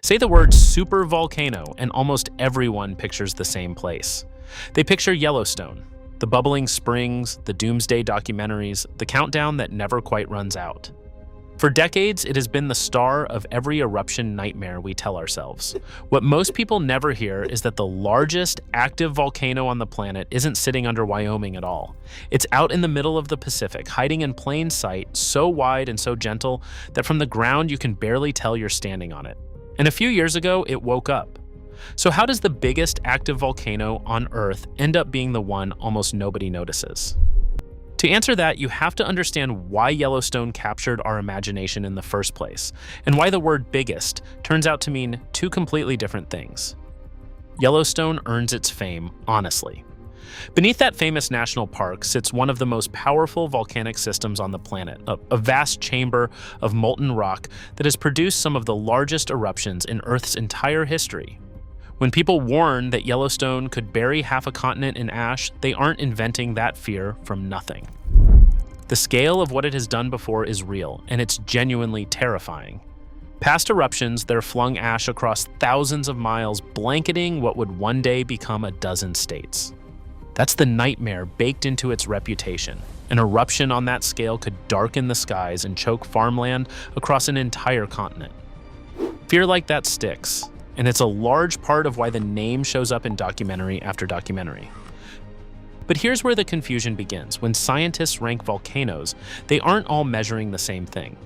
Say the word super volcano, and almost everyone pictures the same place. They picture Yellowstone, the bubbling springs, the doomsday documentaries, the countdown that never quite runs out. For decades, it has been the star of every eruption nightmare we tell ourselves. What most people never hear is that the largest active volcano on the planet isn't sitting under Wyoming at all. It's out in the middle of the Pacific, hiding in plain sight, so wide and so gentle that from the ground you can barely tell you're standing on it. And a few years ago, it woke up. So how does the biggest active volcano on Earth end up being the one almost nobody notices? To answer that, you have to understand why Yellowstone captured our imagination in the first place, and why the word biggest turns out to mean two completely different things. Yellowstone earns its fame, honestly. Beneath that famous national park sits one of the most powerful volcanic systems on the planet, a vast chamber of molten rock that has produced some of the largest eruptions in Earth's entire history. When people warn that Yellowstone could bury half a continent in ash, they aren't inventing that fear from nothing. The scale of what it has done before is real, and it's genuinely terrifying. Past eruptions, they're flung ash across thousands of miles, blanketing what would one day become a dozen states. That's the nightmare baked into its reputation. An eruption on that scale could darken the skies and choke farmland across an entire continent. Fear like that sticks, and it's a large part of why the name shows up in documentary after documentary. But here's where the confusion begins. When scientists rank volcanoes, they aren't all measuring the same thing.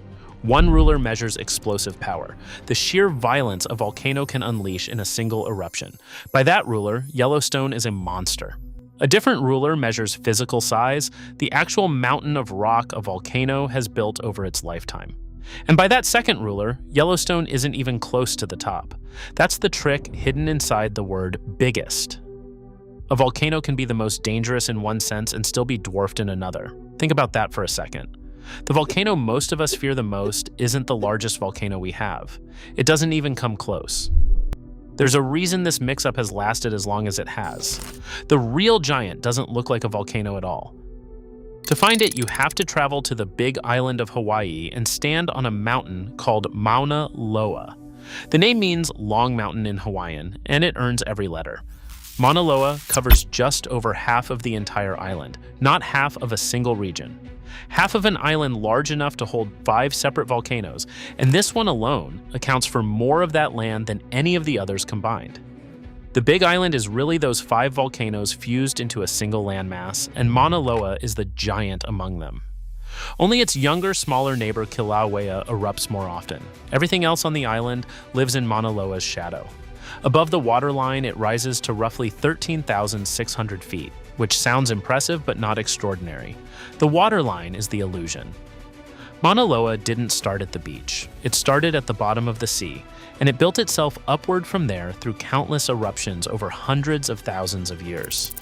One ruler measures explosive power, the sheer violence a volcano can unleash in a single eruption. By that ruler, Yellowstone is a monster. A different ruler measures physical size, the actual mountain of rock a volcano has built over its lifetime. And by that second ruler, Yellowstone isn't even close to the top. That's the trick hidden inside the word biggest. A volcano can be the most dangerous in one sense and still be dwarfed in another. Think about that for a second. The volcano most of us fear the most isn't the largest volcano we have. It doesn't even come close. There's a reason this mix-up has lasted as long as it has. The real giant doesn't look like a volcano at all. To find it, you have to travel to the big island of Hawaii and stand on a mountain called Mauna Loa. The name means long mountain in Hawaiian, and it earns every letter. Mauna Loa covers just over half of the entire island, not half of a single region. Half of an island large enough to hold 5 separate volcanoes, and this one alone accounts for more of that land than any of the others combined. The Big Island is really those 5 volcanoes fused into a single landmass, and Mauna Loa is the giant among them. Only its younger, smaller neighbor Kilauea erupts more often. Everything else on the island lives in Mauna Loa's shadow. Above the waterline, it rises to roughly 13,600 feet, which sounds impressive but not extraordinary. The waterline is the illusion. Mauna Loa didn't start at the beach. It started at the bottom of the sea, and it built itself upward from there through countless eruptions over hundreds of thousands of years.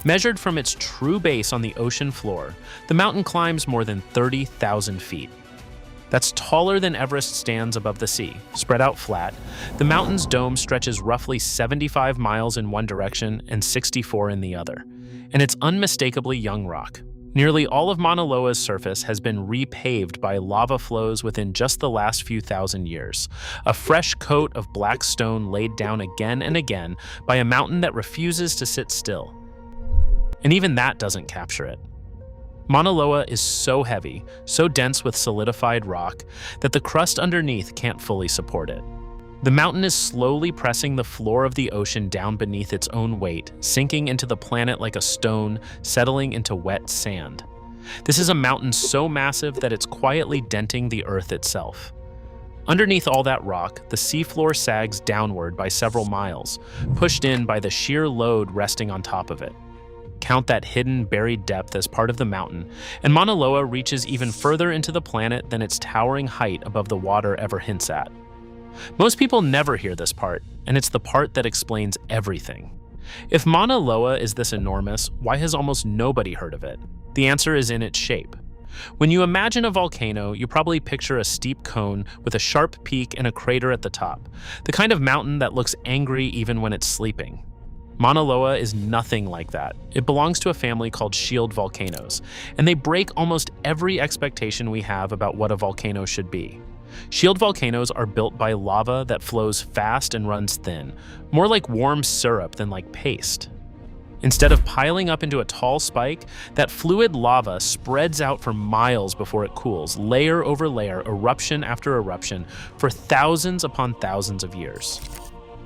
Measured from its true base on the ocean floor, the mountain climbs more than 30,000 feet. That's taller than Everest stands above the sea, spread out flat. The mountain's dome stretches roughly 75 miles in one direction and 64 in the other. And it's unmistakably young rock. Nearly all of Mauna Loa's surface has been repaved by lava flows within just the last few thousand years. A fresh coat of black stone laid down again and again by a mountain that refuses to sit still. And even that doesn't capture it. Mauna Loa is so heavy, so dense with solidified rock, that the crust underneath can't fully support it. The mountain is slowly pressing the floor of the ocean down beneath its own weight, sinking into the planet like a stone, settling into wet sand. This is a mountain so massive that it's quietly denting the earth itself. Underneath all that rock, the seafloor sags downward by several miles, pushed in by the sheer load resting on top of it. Count that hidden, buried depth as part of the mountain, and Mauna Loa reaches even further into the planet than its towering height above the water ever hints at. Most people never hear this part, and it's the part that explains everything. If Mauna Loa is this enormous, why has almost nobody heard of it? The answer is in its shape. When you imagine a volcano, you probably picture a steep cone with a sharp peak and a crater at the top, the kind of mountain that looks angry even when it's sleeping. Mauna Loa is nothing like that. It belongs to a family called shield volcanoes, and they break almost every expectation we have about what a volcano should be. Shield volcanoes are built by lava that flows fast and runs thin, more like warm syrup than like paste. Instead of piling up into a tall spike, that fluid lava spreads out for miles before it cools, layer over layer, eruption after eruption, for thousands upon thousands of years.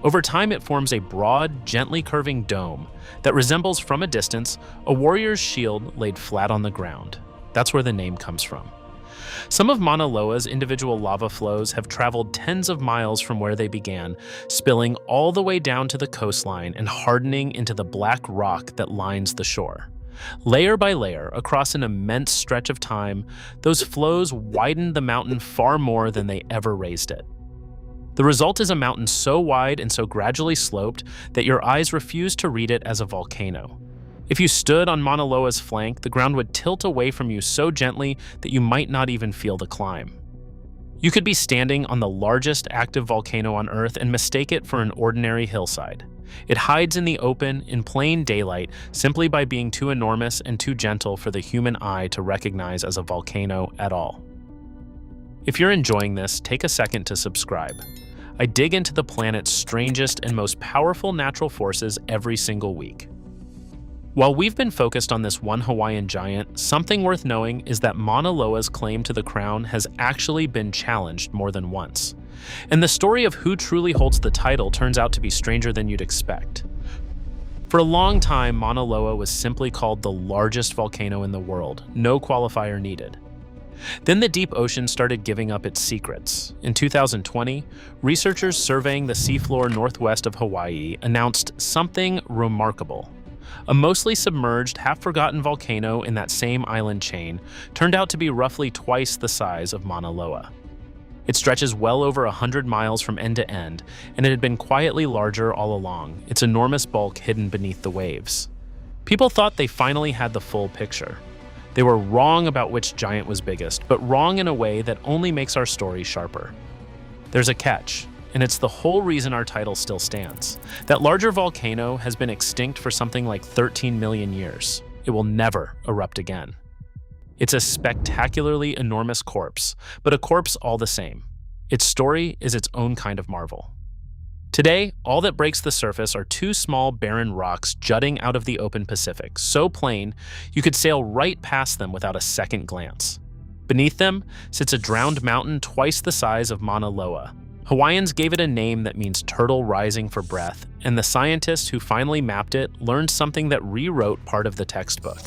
Over time, it forms a broad, gently curving dome that resembles, from a distance, a warrior's shield laid flat on the ground. That's where the name comes from. Some of Mauna Loa's individual lava flows have traveled tens of miles from where they began, spilling all the way down to the coastline and hardening into the black rock that lines the shore. Layer by layer, across an immense stretch of time, those flows widened the mountain far more than they ever raised it. The result is a mountain so wide and so gradually sloped that your eyes refuse to read it as a volcano. If you stood on Mauna Loa's flank, the ground would tilt away from you so gently that you might not even feel the climb. You could be standing on the largest active volcano on Earth and mistake it for an ordinary hillside. It hides in the open, in plain daylight, simply by being too enormous and too gentle for the human eye to recognize as a volcano at all. If you're enjoying this, take a second to subscribe. I dig into the planet's strangest and most powerful natural forces every single week. While we've been focused on this one Hawaiian giant, something worth knowing is that Mauna Loa's claim to the crown has actually been challenged more than once. And the story of who truly holds the title turns out to be stranger than you'd expect. For a long time, Mauna Loa was simply called the largest volcano in the world, no qualifier needed. Then the deep ocean started giving up its secrets. In 2020, researchers surveying the seafloor northwest of Hawaii announced something remarkable. A mostly submerged, half-forgotten volcano in that same island chain turned out to be roughly twice the size of Mauna Loa. It stretches well over 100 miles from end to end, and it had been quietly larger all along, its enormous bulk hidden beneath the waves. People thought they finally had the full picture. They were wrong about which giant was biggest, but wrong in a way that only makes our story sharper. There's a catch. And it's the whole reason our title still stands. That larger volcano has been extinct for something like 13 million years. It will never erupt again. It's a spectacularly enormous corpse, but a corpse all the same. Its story is its own kind of marvel. Today, all that breaks the surface are two small barren rocks jutting out of the open Pacific, so plain you could sail right past them without a second glance. Beneath them sits a drowned mountain twice the size of Mauna Loa. Hawaiians gave it a name that means turtle rising for breath, and the scientists who finally mapped it learned something that rewrote part of the textbook.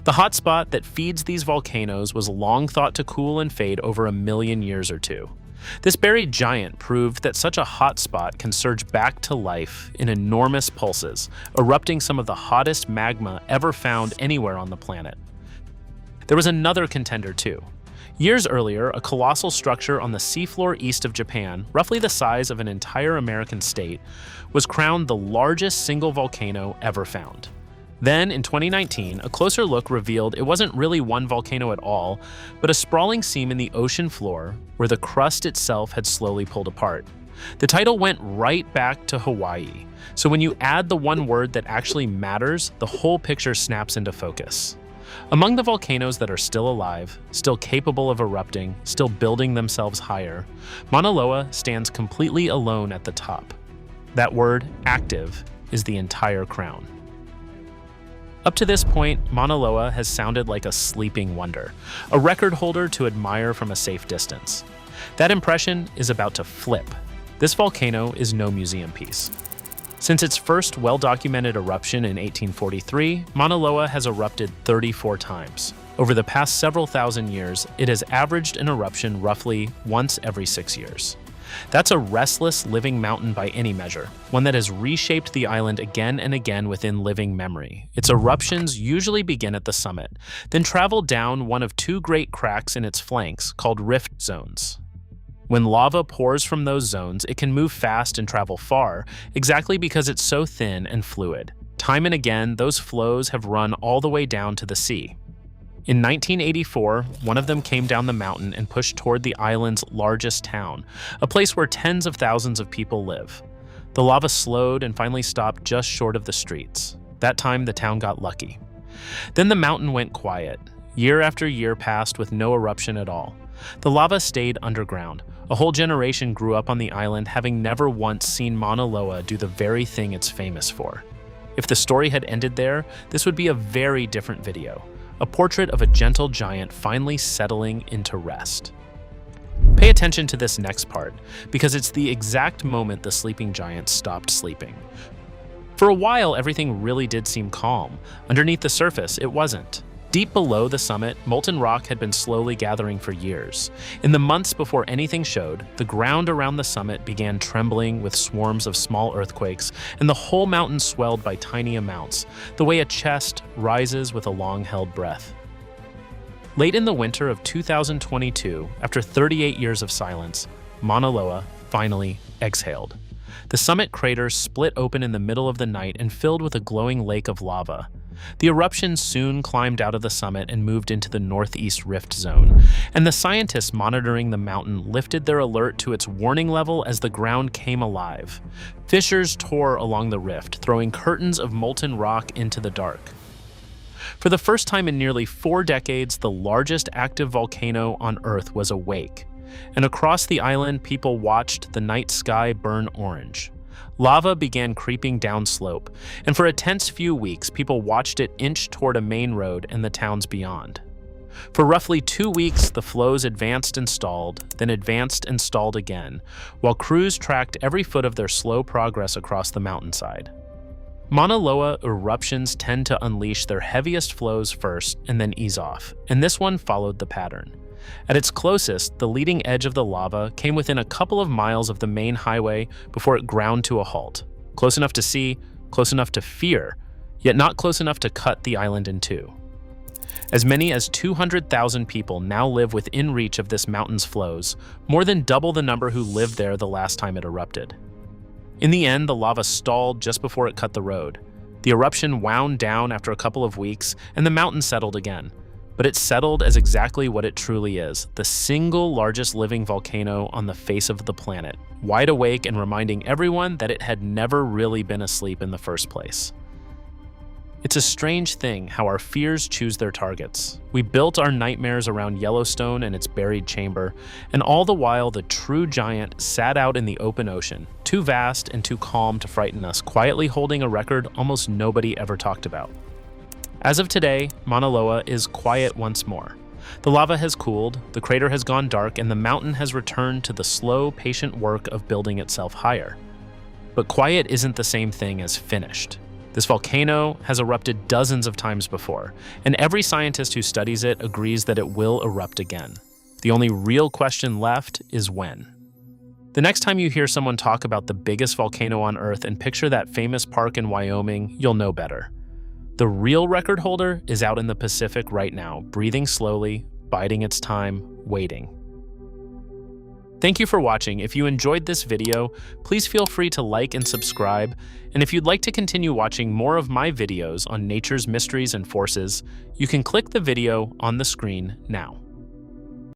The hotspot that feeds these volcanoes was long thought to cool and fade over 1 million years or two. This buried giant proved that such a hotspot can surge back to life in enormous pulses, erupting some of the hottest magma ever found anywhere on the planet. There was another contender too. Years earlier, a colossal structure on the seafloor east of Japan, roughly the size of an entire American state, was crowned the largest single volcano ever found. Then, in 2019, a closer look revealed it wasn't really one volcano at all, but a sprawling seam in the ocean floor where the crust itself had slowly pulled apart. The title went right back to Hawaii, so when you add the one word that actually matters, the whole picture snaps into focus. Among the volcanoes that are still alive, still capable of erupting, still building themselves higher, Mauna Loa stands completely alone at the top. That word, active, is the entire crown. Up to this point, Mauna Loa has sounded like a sleeping wonder, a record holder to admire from a safe distance. That impression is about to flip. This volcano is no museum piece. Since its first well-documented eruption in 1843, Mauna Loa has erupted 34 times. Over the past several thousand years, it has averaged an eruption roughly once every 6 years. That's a restless living mountain by any measure, one that has reshaped the island again and again within living memory. Its eruptions usually begin at the summit, then travel down one of two great cracks in its flanks called rift zones. When lava pours from those zones, it can move fast and travel far, exactly because it's so thin and fluid. Time and again, those flows have run all the way down to the sea. In 1984, one of them came down the mountain and pushed toward the island's largest town, a place where tens of thousands of people live. The lava slowed and finally stopped just short of the streets. That time, the town got lucky. Then the mountain went quiet. Year after year passed with no eruption at all. The lava stayed underground. A whole generation grew up on the island, having never once seen Mauna Loa do the very thing it's famous for. If the story had ended there, this would be a very different video, a portrait of a gentle giant finally settling into rest. Pay attention to this next part, because it's the exact moment the sleeping giant stopped sleeping. For a while, everything really did seem calm. Underneath the surface, it wasn't. Deep below the summit, molten rock had been slowly gathering for years. In the months before anything showed, the ground around the summit began trembling with swarms of small earthquakes, and the whole mountain swelled by tiny amounts, the way a chest rises with a long-held breath. Late in the winter of 2022, after 38 years of silence, Mauna Loa finally exhaled. The summit crater split open in the middle of the night and filled with a glowing lake of lava. The eruption soon climbed out of the summit and moved into the northeast rift zone, and the scientists monitoring the mountain lifted their alert to its warning level as the ground came alive. Fissures tore along the rift, throwing curtains of molten rock into the dark. For the first time in nearly 4 decades, the largest active volcano on Earth was awake, and across the island, people watched the night sky burn orange. Lava began creeping downslope, and for a tense few weeks, people watched it inch toward a main road and the towns beyond. For roughly 2 weeks, the flows advanced and stalled, then advanced and stalled again, while crews tracked every foot of their slow progress across the mountainside. Mauna Loa eruptions tend to unleash their heaviest flows first and then ease off, and this one followed the pattern. At its closest, the leading edge of the lava came within a couple of miles of the main highway before it ground to a halt. Close enough to see, close enough to fear, yet not close enough to cut the island in two. As many as 200,000 people now live within reach of this mountain's flows, more than double the number who lived there the last time it erupted. In the end, the lava stalled just before it cut the road. The eruption wound down after a couple of weeks, and the mountain settled again. But it settled as exactly what it truly is, the single largest living volcano on the face of the planet, wide awake and reminding everyone that it had never really been asleep in the first place. It's a strange thing how our fears choose their targets. We built our nightmares around Yellowstone and its buried chamber, and all the while the true giant sat out in the open ocean, too vast and too calm to frighten us, quietly holding a record almost nobody ever talked about. As of today, Mauna Loa is quiet once more. The lava has cooled, the crater has gone dark, and the mountain has returned to the slow, patient work of building itself higher. But quiet isn't the same thing as finished. This volcano has erupted dozens of times before, and every scientist who studies it agrees that it will erupt again. The only real question left is when. The next time you hear someone talk about the biggest volcano on Earth and picture that famous park in Wyoming, you'll know better. The real record holder is out in the Pacific right now, breathing slowly, biding its time, waiting. Thank you for watching. If you enjoyed this video, please feel free to like and subscribe. And if you'd like to continue watching more of my videos on nature's mysteries and forces, you can click the video on the screen now.